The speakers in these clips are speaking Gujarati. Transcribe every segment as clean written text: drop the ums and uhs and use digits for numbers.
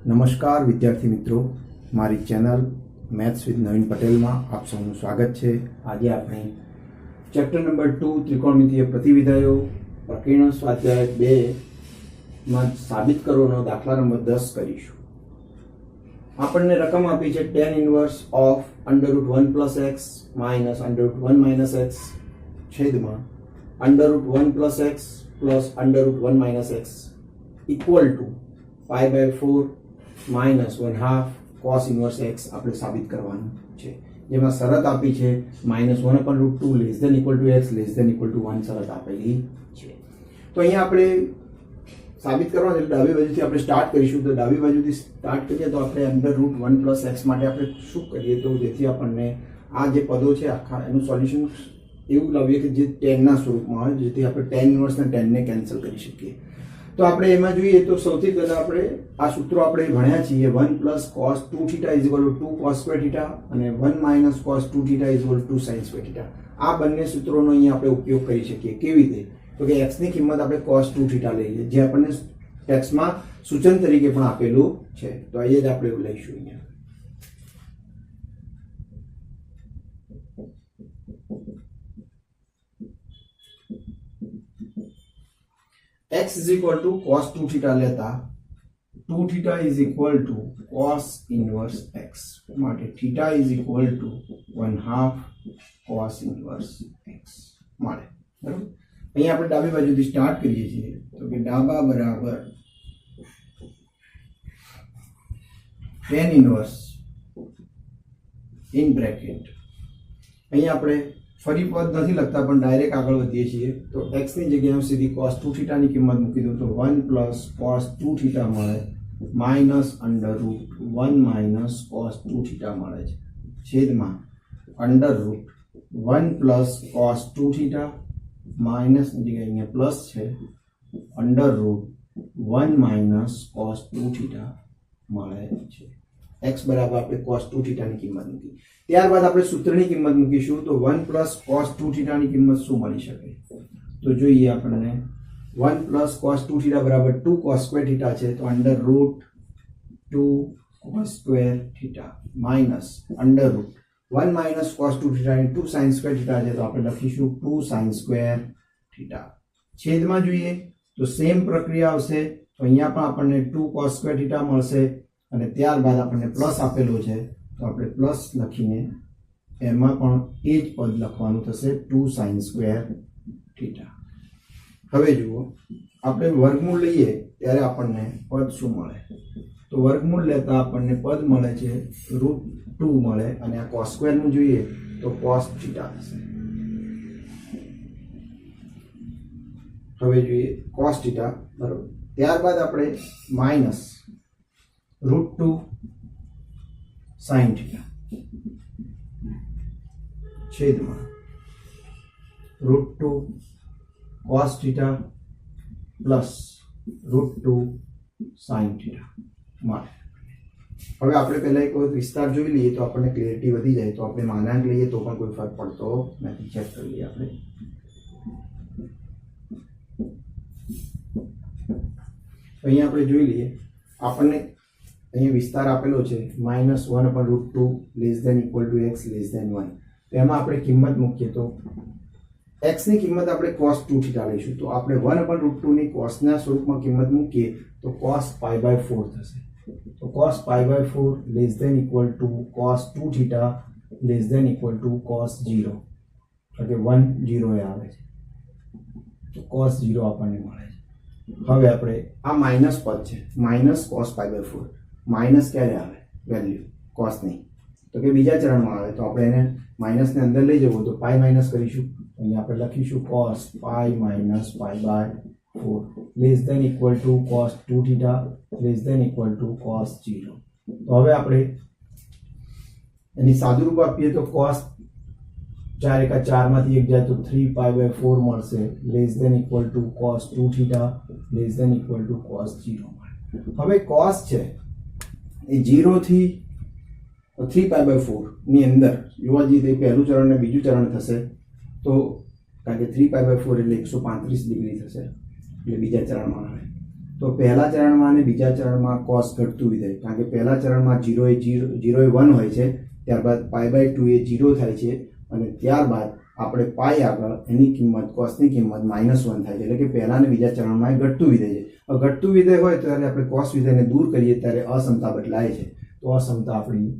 નમસ્કાર વિદ્યાર્થી મિત્રો, મારી ચેનલ મેથ્સ વિથ નવીન પટેલમાં આપ સૌનું સ્વાગત છે। આજે આપણે ચેપ્ટર નંબર 2 ત્રિકોણમિતીય પ્રતિવિધાયો પ્રકરણ સ્વાધ્યાય 2 માં સાબિત કરોનો દાખલા નંબર 10 કરીશું। આપણને રકમ આપી છે tan inverse of √1 + x -√1 - x છેદમાં √1 + x +√1 - x equal to π/4 -1/2 cos inverse x આપણે સાબિત કરવાનું છે, જેમાં શરત આપી છે -1/√2 ≤ x ≤ 1 શરત આપેલી છે। તો અહીંયા આપણે સાબિત કરવાનું એટલે ડાબી બાજુથી આપણે સ્ટાર્ટ કરીશું। તો ડાબી બાજુથી સ્ટાર્ટ કરીએ તો આપણે √1 + x માટે આપણે શું કરીએ તો જેથી આપણને આ જે પદો છે આખા એનું સોલ્યુશન એવું લાવીએ કે જે tan ના સ્વરૂપમાં હોય, જેથી આપણે tan ઇન્વર્સ અને tan ને કેન્સલ કરી શકીએ। તો આપણે એમાં જોઈએ તો સૌથી પહેલા આપણે આ સૂત્રો આપણે ભણ્યા છીએ 1 + cos 2θ = 2 cos square θ અને 1 - cos 2θ = 2 sin square θ। આ બંને સૂત્રોનો અહીંયા આપણે ઉપયોગ કરી શકીએ। કેવી રીતે? તો કે x ની કિંમત આપણે cos 2θ લઈએ, જે આપણને ટેક્સ્ટમાં સૂચન તરીકે પણ આપેલું છે। તો અહીંયા જ આપણે એવું લઈશું। અહીંયા x = cos 2θ લેતા 2θ = cos ઇન્વર્સ x માટે θ = 1/2 cos ઇન્વર્સ x મળે। બરાબર, અહીંયા આપણે ડાબી બાજુથી સ્ટાર્ટ કરીએ છીએ તો કે ડાબા બરાબર tan ઇન્વર્સ ઇન બ્રેકેટ અહીંયા આપણે ફરી પદ નથી લખતા પણ ડાયરેક્ટ આગળ વધીએ છીએ। તો x ની જગ્યાએ હું સીધી cos 2θ ની કિંમત મૂકી દઉં તો 1 + cos 2θ મળે -√1 - cos 2θ મળે છે છેદમાં √1 + cos 2θ માઇનસ ની જગ્યાએ અહીંયા પ્લસ છે √1 - cos 2θ મળે છે। x બરાબર આપણે cos 2θ ની કિંમત મૂકી। ત્યારબાદ આપણે સૂત્રની કિંમત મૂકીશું તો 1 + cos 2θ ની કિંમત શું મળી શકે? તો જોઈએ આપણને 1 + cos 2θ બરાબર 2 cos square θ છે, તો √2 cos square θ માઇનસ √1 - cos 2θ ની 2 sin square θ છે, તો આપણે લખીશું 2 sin square θ છેદમાં જોઈએ તો સેમ પ્રક્રિયા આવશે। તો અહીંયા પણ આપણને 2 cos square θ મળશે અને ત્યારબાદ આપણને પ્લસ આપેલો છે તો આપણે પ્લસ લખીને એમાં પણ એ જ પદ લખવાનું થશે 2 sin square θ। હવે જુઓ આપણે વર્ગમૂળ લઈએ ત્યારે આપણને પદ શું મળે? તો વર્ગમૂળ લેતા આપણને પદ મળે છે √2 મળે અને આ cos સ્ક્વેર નું જોઈએ તો cos θ થશે। હવે જોઈએ cos θ બરાબર, ત્યારબાદ આપણે માઇનસ √2 sin θ છેદમાં √2 cos θ પ્લસ √2 sin θ મળે। હવે આપણે પહેલા એક વખત વિસ્તાર જોઈ લઈએ તો આપણને ક્લિયરિટી વધી જાય। તો આપણે માનાંક લઈએ તો પણ કોઈ ફરક પડતો નથી। ચેક કરી લઈએ આપણે। અહીંયા આપણે જોઈ લઈએ આપણને અહીંયા વિસ્તાર આપેલો છે -1/√2 ≤ x ≤ 1। તો એમાં આપણે કિંમત મૂકીએ તો x ની કિંમત આપણે cos 2θ લઈશું। તો આપણે 1/√2 ની cos ના સ્વરૂપમાં કિંમત મૂકીએ તો cos π/4 થશે। તો cos π/4 ≤ cos 2θ ≤ cos 0, એટલે 1 0 એ આવે છે તો cos 0 આપણને મળે છે। હવે આપણે આ માઇનસ પદ છે -cos π/4 માઇનસ ક્યારે આવે? વેલ્યુ cos નહીં, તો કે બીજા ચરણમાં આવે। તો આપણે એને માઇનસને અંદર લઈ જવું તો પાઈ માઇનસ કરીશું। અહીંયા આપણે લખીશું cos π - π/4 ≤ cos 2θ ≤ cos 0। તો હવે આપણે એની સાદુરૂપ આપીએ તો cos 4 × 4 માંથી 1 જાય તો 3π/4 મળશે ≤ cos 2θ ≤ cos 0 મળે। હવે cos છે એ 0 થી 3π/4 ની અંદર જોવા જઈએ તો પહેલું ચરણ ને બીજું ચરણ થશે। તો કારણ કે 3π/4 એટલે 135 ડિગ્રી થશે એટલે બીજા ચરણમાં આવે। તો પહેલા ચરણમાં અને બીજા ચરણમાં cos ઘટતું વિધેય, કારણ કે પહેલા ચરણમાં 0 એ 1 હોય છે, ત્યારબાદ π/2 એ 0 થાય છે અને ત્યારબાદ આપણે પાઈ આગળ એની કિંમત cosની કિંમત -1 થાય છે, એટલે કે પહેલા અને બીજા ચરણમાં એ ઘટતું વિધેય છે. હવે ઘટતું વિધેય હોય તો ત્યારે આપણે cos વિધેયને દૂર કરીએ ત્યારે અસમતા બદલાય છે. તો અસમતા આપણી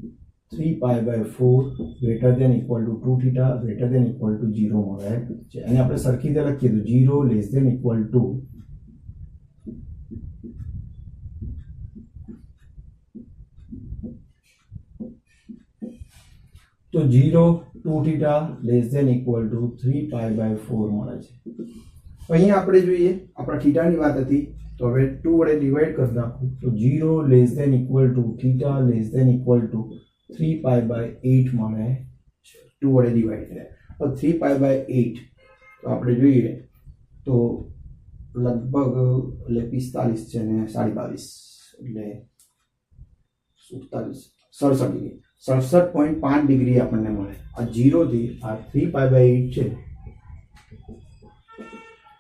3π/4 greater than equal to 2θ greater than equal to 0 મળે છે. અને આપણે સરખી રીતે લખીએ તો 0 less than equal to તો 0 2θ less than equal to 3π/4 મળે છે. અહીંયા આપણે જોઈએ આપણા થીટાની વાત હતી, તો હવે 2 વડે ડિવાઈડ કરી નાખું તો 0 less than equal to θ less than equal to 3π/8 મળે છે. 2 વડે ડિવાઈડ કર્યા તો 3π/8 તો આપણે જોઈએ તો લગભગ એટલે 45 છે ને 22.5 એટલે 67 ડિગ્રી 67.5 ડિગ્રી આપણને મળે. આ 0 થી આ 3π/8 છે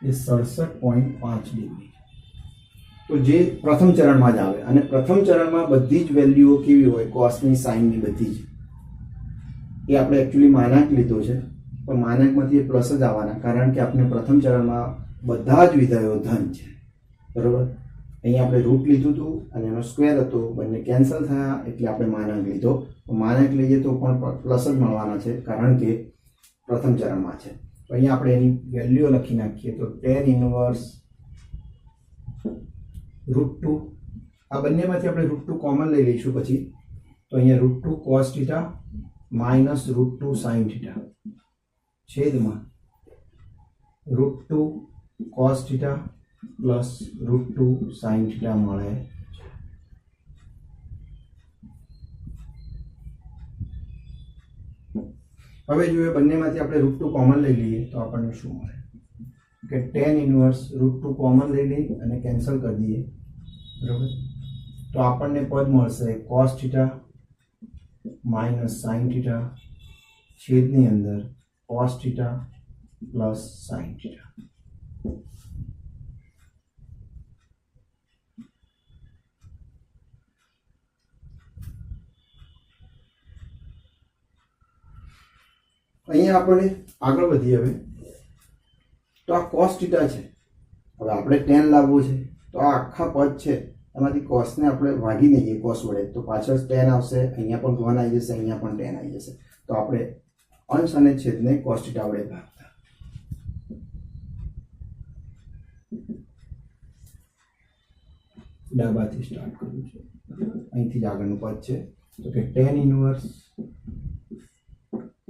એ 67.5 ડિગ્રી. તો જે પ્રથમ ચરણમાં જ આવે અને પ્રથમ ચરણમાં બધી જ વેલ્યુઓ કેવી હોય, કોસની સાઇનની બધી જ, એ આપણે એકચ્યુઅલી માનાંક લીધો છે પણ માનાંકમાંથી એ પ્લસ જ આવવાના, કારણ કે આપણે પ્રથમ ચરણમાં બધા જ વિધેયો ધન છે, બરોબર. અહીંયા આપણે રૂટ લીધું હતું અને એનો સ્ક્વેર હતો, બંને કેન્સલ થયા એટલે આપણે માનાંક લીધો. માનાંક લઈએ તો પણ પ્લસ જ મળવાના છે કારણ કે પ્રથમ ચરણમાં છે. તો અહીંયા આપણે એની વેલ્યુ લખી નાખીએ તો tan ઇનવર્સ √2, આ બંનેમાંથી આપણે √2 કોમન લઈ લઈશું પછી, તો અહીંયા √2 cos θ માઇનસ √2 sin θ છેદમાં √2 cos θ પ્લસ √2 sin θ મળે. હવે જોઈએ બંનેમાંથી આપણે √2 કોમન લઈ લઈએ તો આપણને શું મળે કે tan ઇનવર્સ √2 કોમન લઈ લઈએ અને કેન્સલ કરી દઈએ, બરાબર. તો આપણને પદ મળશે cos θ માઇનસ sin θ છેદની અંદર cos θ પ્લસ sin θ. અહીંયા આપણે આગળ વધીએ. હવે તો આ cos θ છે, હવે આપણે tan લાવવો છે તો આ આખા પદ છે એમાંથી cosને આપણે ભાગી દઈએ cos વડે, તો પાછળ tan આવશે, અહીંયા પણ 1 આવી જશે, અહીંયા પણ tan આવી જશે. તો આપણે અંશ અને છેદને cos θ વડે ભાગતા. ડાબાથી સ્ટાર્ટ કરવું છે, અહીંથી જ આગળનું પદ છે. તો કે tan inverse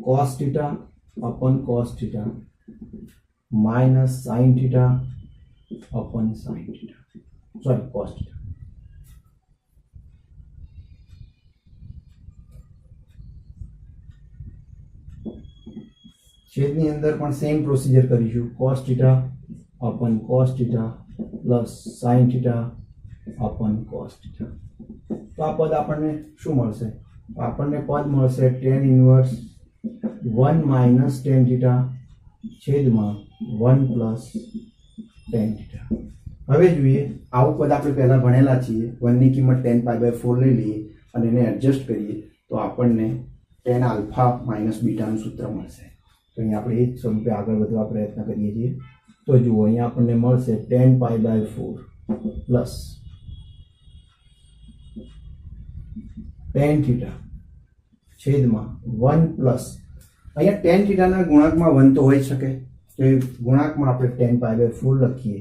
cos θ upon cos θ minus sin θ upon sin θ, sorry cos θ. છેદની અંદર પણ સેમ પ્રોસિજર કરીશું, cos θ upon cos θ plus sin θ upon cos θ. તો આ પદ આપણને શું મળશે? આપણને પદ મળશે tan ઇનવર્સ 1 minus tan θ છેદમાં 1 plus tan θ. હવે જોઈએ આવું પદ આપણે પહેલા ભણેલા છીએ, 1 ની કિંમત tan π/4 લઈ લઈએ અને એને એડજસ્ટ કરીએ તો આપણને tan આલ્ફા માઇનસ બીટાનું સૂત્ર મળશે. તો અહીંયા આપણે એ જ સ્વરૂપે આગળ વધવા પ્રયત્ન કરીએ છીએ. તો જુઓ અહીંયા આપણને મળશે tan π/4 પ્લસ tan θ છેદમાં 1 પ્લસ, અહીંયા tan θ ના ગુણાંકમાં 1 તો હોઈ શકે, તો એ ગુણાંકમાં આપણે tan π/4 લખીએ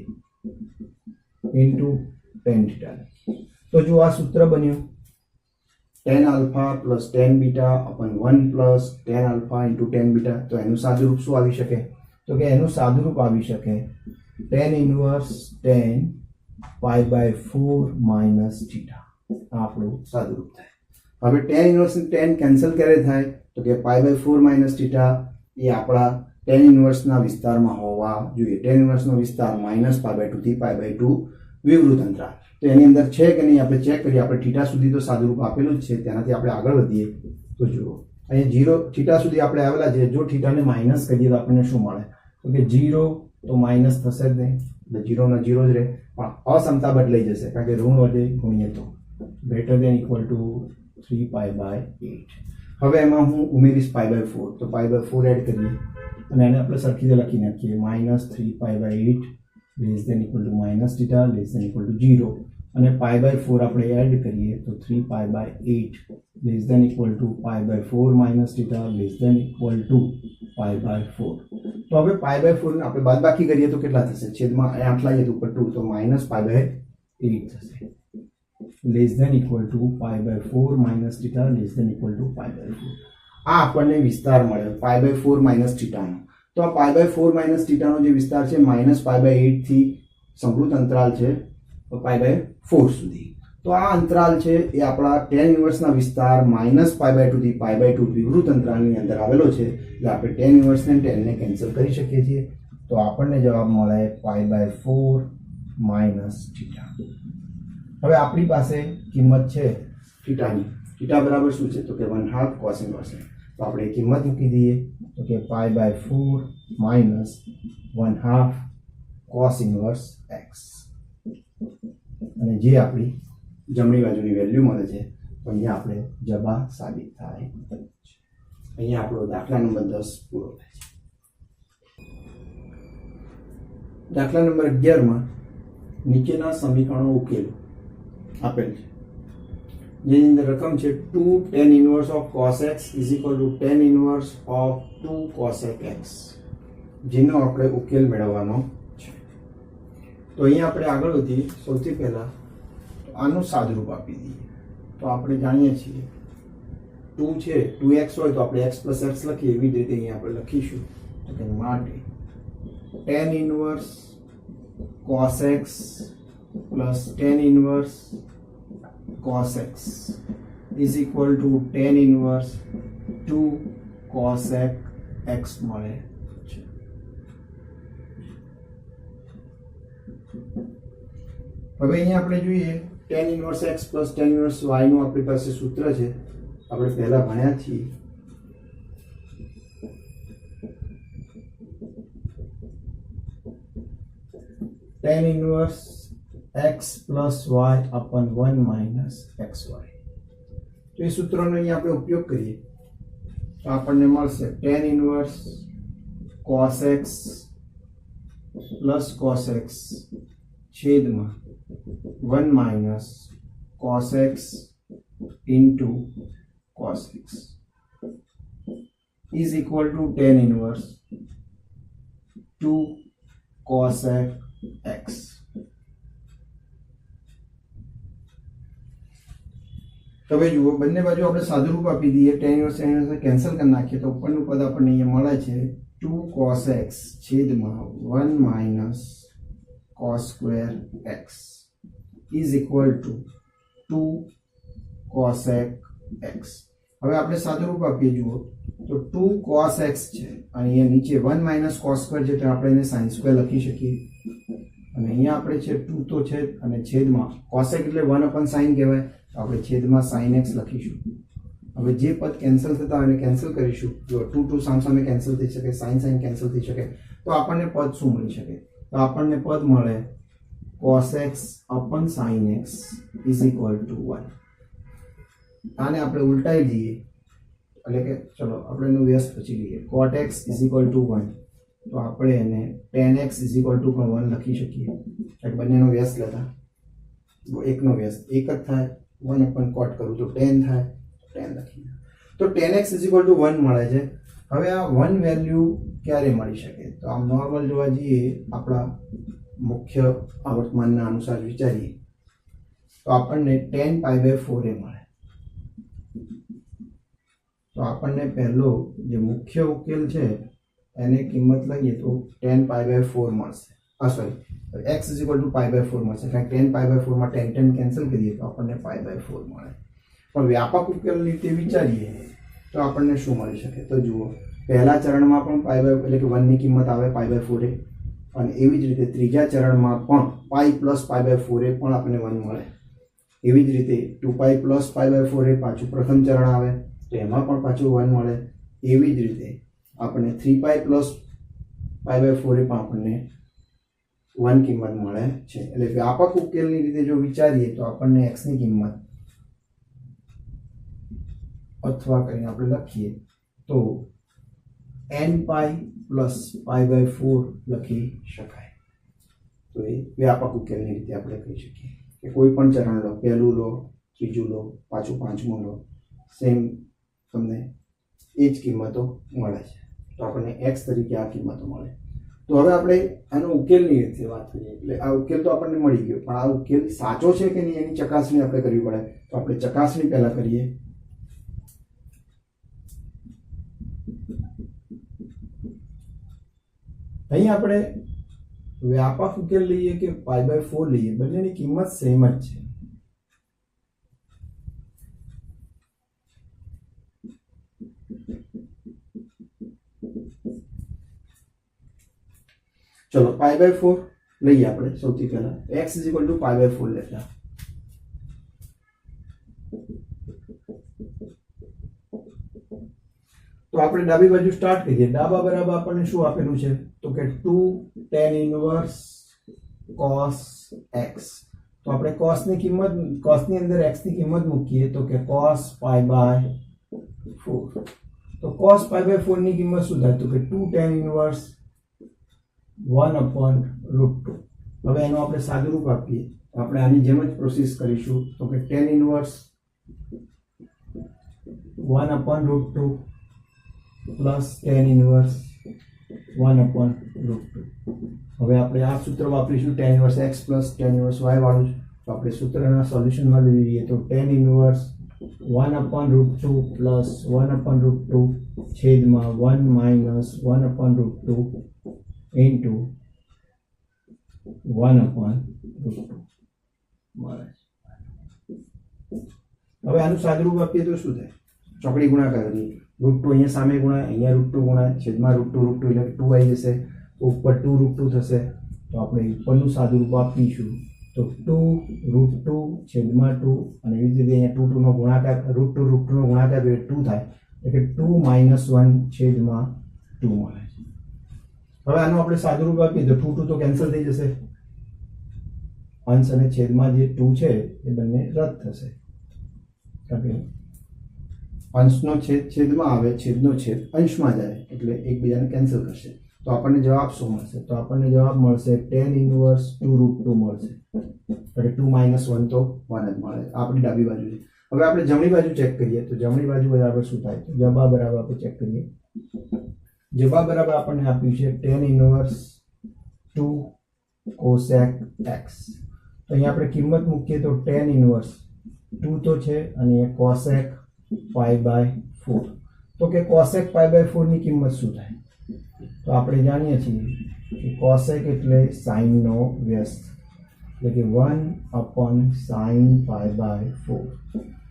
ઇન્ટુ tan θ. તો જો આ સૂત્ર બન્યું tan alpha plus tan beta upon 1 plus tan alpha into tan beta. તો એનું સાદુરૂપ શું આવી શકે? તો કે એનું સાદુરૂપ આવી શકે tan ઇનવર્સ tan π/4 માઇનસ θ. આપણું સાદુરૂપ થાય. હવે tan ઇનવર્સ tan કેન્સલ ક્યારે થાય? તો કે π/4 માઇનસ θ એ આપણા tan ઇનવર્સના વિસ્તારમાં હોવા જોઈએ. tan ઇનવર્સનો વિસ્તાર -π/2 થી π/2 વિવૃત અંતરાલ. તો એની અંદર છે કે નહીં આપણે ચેક કરીએ. આપણે θ સુધી તો સાદુરૂપ આપેલું જ છે, તેનાથી આપણે આગળ વધીએ. તો જુઓ અહીંયા 0 θ સુધી આપણે આવેલા છે. જો θ ને માઇનસ કરીએ તો આપણને શું મળે? તો કે 0 તો માઇનસ થશે જ નહીં, એટલે 0 ના 0 જ રહે, પણ અસમતા બદલાઈ જશે કારણ કે ઋણ વધે ગુણ્ય તો ગ્રેટર દેન ઇક્વલ ટુ 3π/8. હવે એમાં હું ઉમેરીશ π/4, તો π/4 એડ કરીએ અને એને આપણે સરખી રીતે લખી નાખીએ -3π/8 less than equal to -θ less than equal to 0, અને π/4 આપણે એડ કરીએ તો 3π/8 less than equal to π/4 -θ less than equal to π/4. તો હવે π/4 ને આપણે બાદબાકી કરીએ તો કેટલા થશે? છેદમાં 8 લાવીએ તો ઉપર 2, તો -π/8 થશે less than equal to π/4 θ less than equal to π/4. આ આપણને વિસ્તાર મળ્યો π/4 θ નો. તો આ π/4 θ નો જે વિસ્તાર છે -π/8 થી સમૃદ્ધ અંતરાલ છે π/4 સુધી. તો આ અંતરાલ છે એ આપણા tan ઇન્વર્સ ના વિસ્તાર -π/2 થી π/2 વિવૃત અંતરાલની અંદર આવેલો છે, એટલે આપણે tan ઇન્વર્સ ને tan ને કેન્સલ કરી શકીએ છીએ. તો આપણને જવાબ મળે π/4 θ. હવે આપણી પાસે કિંમત છે થીટાની. થીટા બરાબર શું છે? તો કે 1/2 cos ઇન્વર્સ. તો આપણે કિંમત મૂકી દઈએ તો કે π/4 1/2 cos ઇન્વર્સ x, અને જે આપણી જમણી બાજુની વેલ્યુ મળે છે. તો અહીંયા આપણે જવાબ સાબિત થાય છે. અહીંયા આપણો દાખલા નંબર 10 પૂરો થાય છે. દાખલા નંબર 11 માં નીચેના સમીકરણો ઉકેલો આપેલ છે, જેની અંદર રકમ છે 2 tan inverse of cos x is equal to tan inverse of 2 cosec x, જેનો આપણે ઉકેલ મેળવવાનો છે. તો અહીંયા આપણે આગળ વધીએ. સૌથી પહેલા આનું સાદુરૂપ આપી દઈએ. તો આપણે જાણીએ છીએ 2 છે, 2x હોય તો આપણે x plus x લખીએ, એવી જ રીતે અહીંયા આપણે લખીશું તો કે માટે tan inverse cos x plus tan inverse cos x is equal to tan inverse 2 cosec x મળે છે. હવે અહીંયા આપણે જોઈએ tan inverse x plus tan inverse y નું આપણી પાસે સૂત્ર છે, આપણે પહેલા ભણ્યા છીએ. tan inverse x plus y upon 1 minus xy. તો એ સૂત્રનો અહીંયા આપણે ઉપયોગ કરીએ તો આપણને મળશે tan inverse cos x plus cos x છેદમાં 1 minus cos x into cos x is equal to tan inverse 2 cosec x. હવે જુઓ, બંને બાજુ આપણે સાદુરૂપ આપી દઈએ, tan inverse કેન્સલ કરી નાખીએ તો ઉપરનું પદ આપણને અહીંયા મળે છે 2 cos x છેદમાં 1 minus cos square x is equal to 2 cosec x. હવે આપણે સાદુરૂપ આપીએ જુઓ તો 2 cos x છે અને અહીંયા નીચે 1 minus cos square છે, તો આપણે એને sin square લખી શકીએ, અને અહીંયા આપણે છે 2 તો છે અને છેદમાં cosec એટલે 1 sin કહેવાય, તો આપણે છેદમાં sin x લખીશું. હવે જે પદ કેન્સલ થતા હોય એને કેન્સલ કરીશું. જો 2 2 સામસામે કેન્સલ થઈ શકે, sin કેન્સલ થઈ શકે, તો આપણને પદ શું મળી શકે? તો આપણને પદ મળે cos x upon sin x is equal to 1. આને આપણે ઉલટાઈ દઈએ, એટલે કે ચલો આપણે એનો વ્યસ્ત પછી લઈએ. cot x is equal to 1, તો આપણે એને tan x is equal to 1 લખી શકીએ. એટલે બંનેનો વ્યસ્ત લેતા એકનો વ્યસ્ત એક જ થાય, 1 upon cot કરું તો tan થાય, tan લખીએ. તો tan x is equal to 1 મળે છે. હવે આ 1 વેલ્યુ ક્યારે મળી શકે? તો આમ નોર્મલ જોવા જઈએ, આપણા મુખ્ય આવર્તમાનના અનુસાર વિચારીએ તો આપણને tan π/4 મળે. તો આપણને પહેલો જે મુખ્ય ઉકેલ છે એને કિંમત લઈએ તો tan π/4 મળશે. Sorry, x is equal to π/4 મળશે, કારણ કે tan π/4 માં tan કેન્સલ કરીએ તો આપણને π/4 મળે. પણ વ્યાપક ઉકેલની રીતે વિચારીએ તો આપણને શું મળી શકે? તો જુઓ, પહેલા ચરણમાં પણ એટલે કે 1 ની કિંમત આવે π/4, અને એવી જ રીતે ત્રીજા ચરણમાં પણ π plus π/4 પણ આપણને 1 મળે. એવી જ રીતે 2π plus π/4 પાછું પ્રથમ ચરણ આવે તો એમાં પણ પાછું 1 મળે. એવી જ રીતે આપણને 3π plus π/4 પણ આપણને 1 કિંમત મળે છે. એટલે વ્યાપક ઉકેલની રીતે જો વિચારીએ તો આપણને x ની કિંમત અથવા કરીને આપણે લખીએ તો n pi plus pi by 4 લખી શકાય. તો એ વ્યાપક ઉકેલની રીતે આપણે કહી શકીએ કે કોઈ પણ ચરણ લો, પહેલું લો, ત્રીજું લો, પાછું પાંચમું લો, સેમ તમને એ જ કિંમતો મળે છે. તો આપણને x તરીકે આ કિંમતો મળે. તો હવે આપણે આનો ઉકેલની રીતે વાત કરીએ. એટલે આ ઉકેલ તો આપણને મળી ગયો, પણ આ ઉકેલ સાચો છે કે નહીં એની ચકાસણી આપણે કરવી પડે. તો આપણે ચકાસણી પહેલા કરીએ. અહીં આપણે વ્યાપક ઉકેલ લઈએ કે પાઈ બાય 4 લઈએ, બંનેની કિંમત સેમ જ છે. ચલો પાઈ બાય 4 લઈએ આપણે સૌથી પહેલા. x પાઈ બાય 4 લેતા. તો આપણે ડાબી બાજુ સ્ટાર્ટ કરીએ. ડાબા બરાબર આપણને શું આપેલું છે? તો કે 2 tan ઇનવર્સ cos x. તો આપણે cos ની કિંમત, cos ની અંદર x ની કિંમત મૂકીએ તો કે cos પાઈ બાય 4. તો cos પાઈ બાય 4 ની કિંમત શું થાય? તો કે 2 tan ઇનવર્સ 1/√2. હવે એનો આપણે સાદું રૂપ આપીએ. આપણે આની જેમ જ પ્રોસેસ કરીશું. તો કે tan inverse 1/√2 plus tan inverse 1/√2. હવે આપણે આ સૂત્ર વાપરીશું tan inverse x plus tan inverse y વાળું. તો આપણે સૂત્રના સોલ્યુશનમાં લઈએ તો tan ઇનવર્સ 1/√2 પ્લસ 1/√2 છેદમાં 1 માઇનસ 1/√2 into 1/√2 મળે. હવે આનું સાદુરૂપ આપીએ તો શું થાય? ચોકડી ગુણાકાર કરીએ. √2 અહીંયા સામે ગુણાય, અહીંયા √2 ગુણાય, છેદમાં √2 એટલે 2 આવી જશે. તો ઉપર 2√2 થશે. તો આપણે ઉપરનું સાદુરૂપ આપીશું તો 2√2 છેદમાં 2 અને એવી રીતે અહીંયા 2 નો ગુણાકાર, √2 નો ગુણાકાર 2 થાય એટલે 2 માઇનસ 1 છેદમાં 2 મળે છે. હવે આનું આપણે સાદુરૂપ આપીએ તો 2 તો કેન્સલ થઈ જશે. અંશ અને છેદમાં જે 2 છે એ બંને રદ થશે. અંશનો છેદ છેદમાં આવે, છેદનો છેદ અંશમાં જાય એટલે એકબીજાને કેન્સલ કરશે. તો આપણને જવાબ શું મળશે? તો આપણને જવાબ મળશે tan ઇનવર્સ 2√2 મળશે. એટલે 2 માઇનસ 1 તો 1 જ મળે. આપણી ડાબી બાજુ છે. હવે આપણે જમણી બાજુ ચેક કરીએ તો જમણી બાજુ બરાબર શું થાય? તો જબા બરાબર આપણે ચેક કરીએ. જવાબ બરાબર આપણને આપ્યું છે tan ઇનવર્સ 2 cosec x. તો અહીંયા આપણે કિંમત મૂકીએ તો tan ઇનવર્સ 2 તો છે અને cosec પાઈ બાય 4. તો કે cosec પાઈ બાય 4 ની કિંમત શું થાય? તો આપણે જાણીએ છીએ કે cosec એટલે sin નો વ્યસ્ત, એટલે કે 1/sin પાઈ બાય 4.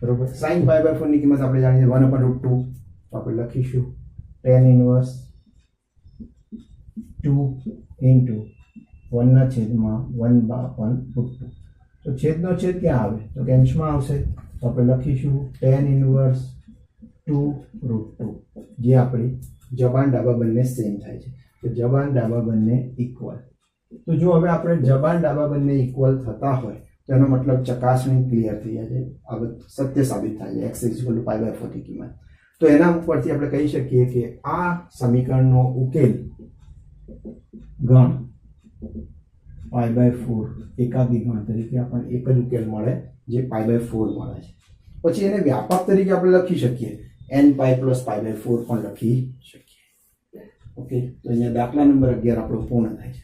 બરોબર. sin પાઈ બાય 4 ની કિંમત આપણે જાણીએ 1/√2. તો આપણે લખીશું tan ઇનવર્સ 2 into 1 ના છેદમાં 1/√2. તો છેદનો છેદ ક્યાં આવે? તો કે અંશમાં આવશે. તો આપણે લખીશું tan ઇનવર્સ 2√2. જે આપણી જબાન ડાબા બંને સેમ થાય છે. તો જબાન ડાબા બંને ઇક્વલ. તો જો હવે આપણે જબાન ડાબા બંને ઇક્વલ થતા હોય તો એનો મતલબ ચકાસણી ક્લિયર થઈ જાય છે. આ સત્ય સાબિત થાય છે x પાઈ બાય 4 ની કિંમત. તો એના ઉપરથી આપણે કહી શકીએ કે આ સમીકરણનો ઉકેલ ગણ પાઈ બાય 4 એકાદી ગણ તરીકે આપણને એક જ ઉકેલ મળે જે પાઈ બાય 4 મળે છે. પછી એને વ્યાપક તરીકે આપણે લખી શકીએ n pi plus pi by 4 પણ લખી શકીએ. ઓકે. તો અહીંયા દાખલા નંબર 11 આપણો પૂર્ણ થાય છે.